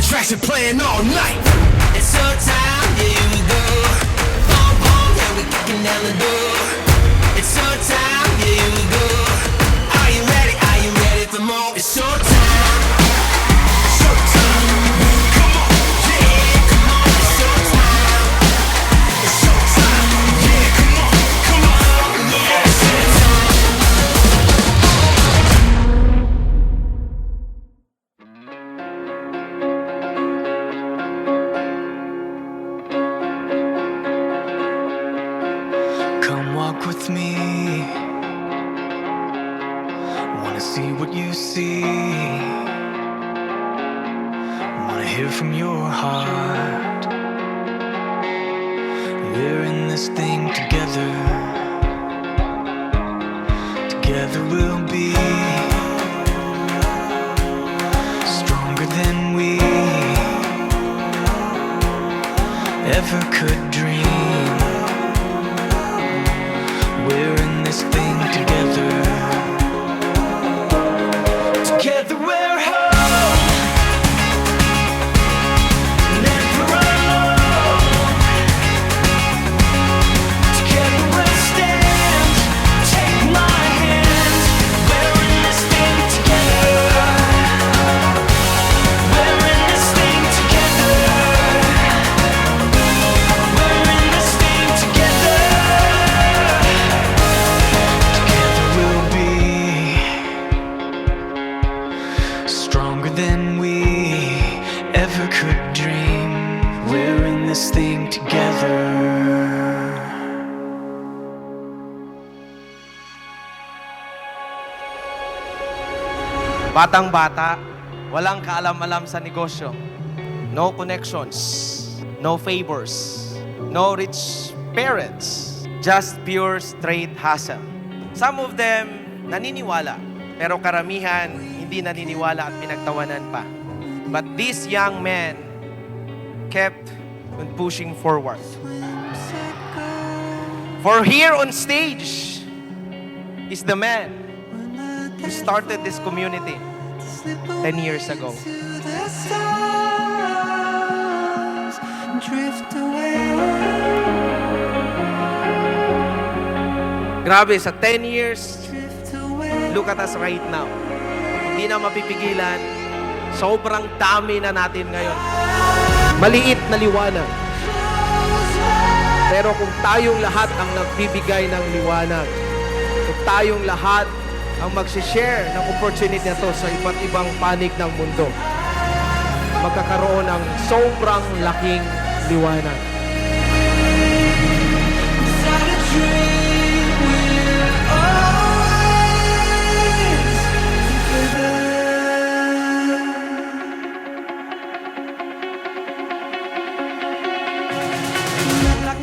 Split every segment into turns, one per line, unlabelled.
tracks are playing all night. It's so time, here we go. Boom, boom, yeah, we kicking down the door. It's so time, here we go. Are you ready? Are you ready for more? It's so time. So time. Come on, yeah, come on. It's so time. It's so time. Yeah, come on, yeah, it's so time.
Come walk with me. Wanna see what you see. Wanna hear from your heart. We're in this thing together. Together we'll be stronger than we ever could dream. We're in this thing together. Together we're whole. Never alone. Together we'll stand. Take my hand. We're in this thing together. We're in this thing together. We're in this thing together. Together we'll be stronger than we ever could dream. We're in this thing together.
Batang-bata, walang kaalam-alam sa negosyo. No connections, no favors, no rich parents. Just pure straight hustle. Some of them naniniwala, pero karamihan hindi naniniwala at pinagtawanan pa. But this young man kept on pushing forward. For here on stage is the man who started this community 10 years ago. Grabe, sa 10 years, look at us right now. Hindi na mapipigilan. Sobrang dami na natin ngayon. Maliit na liwanag. Pero kung tayong lahat ang nagbibigay ng liwanag, kung tayong lahat ang mag-share ng opportunity na to sa iba't ibang panig ng mundo, magkakaroon ng sobrang laking liwanag.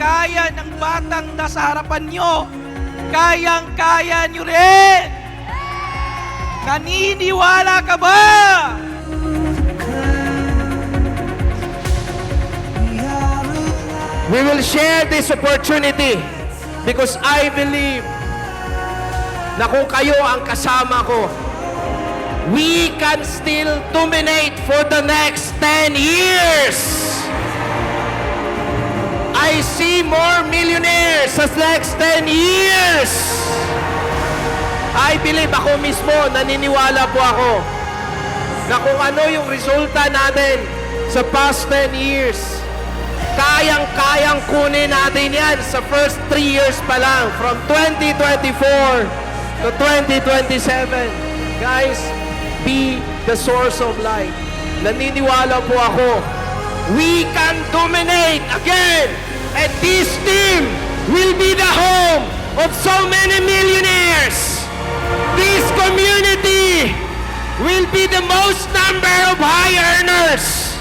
Kaya ng batang nasa harapan nyo, kayang-kaya nyo rin. Naniniwala ka ba? We will share this opportunity because I believe na kung kayo ang kasama ko, we can still dominate for the next 10 years. I see more millionaires sa next 10 years. I believe, ako mismo, naniniwala po ako na kung ano yung resulta natin sa past 10 years, kayang-kayang kunin natin yan sa first 3 years pa lang, from 2024 to 2027. Guys, be the source of light. Naniniwala po ako, we can dominate again. And this team will be the home of so many millionaires. This community will be the most number of high earners.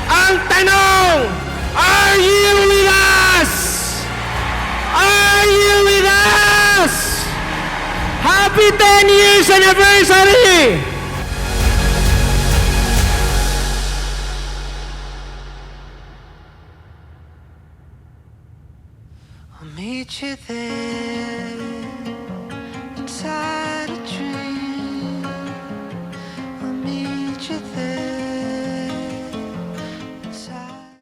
Ang tanong, are you with us? Are you with us? Happy 10 years anniversary!
I'll meet you there inside a dream. I'll meet you there.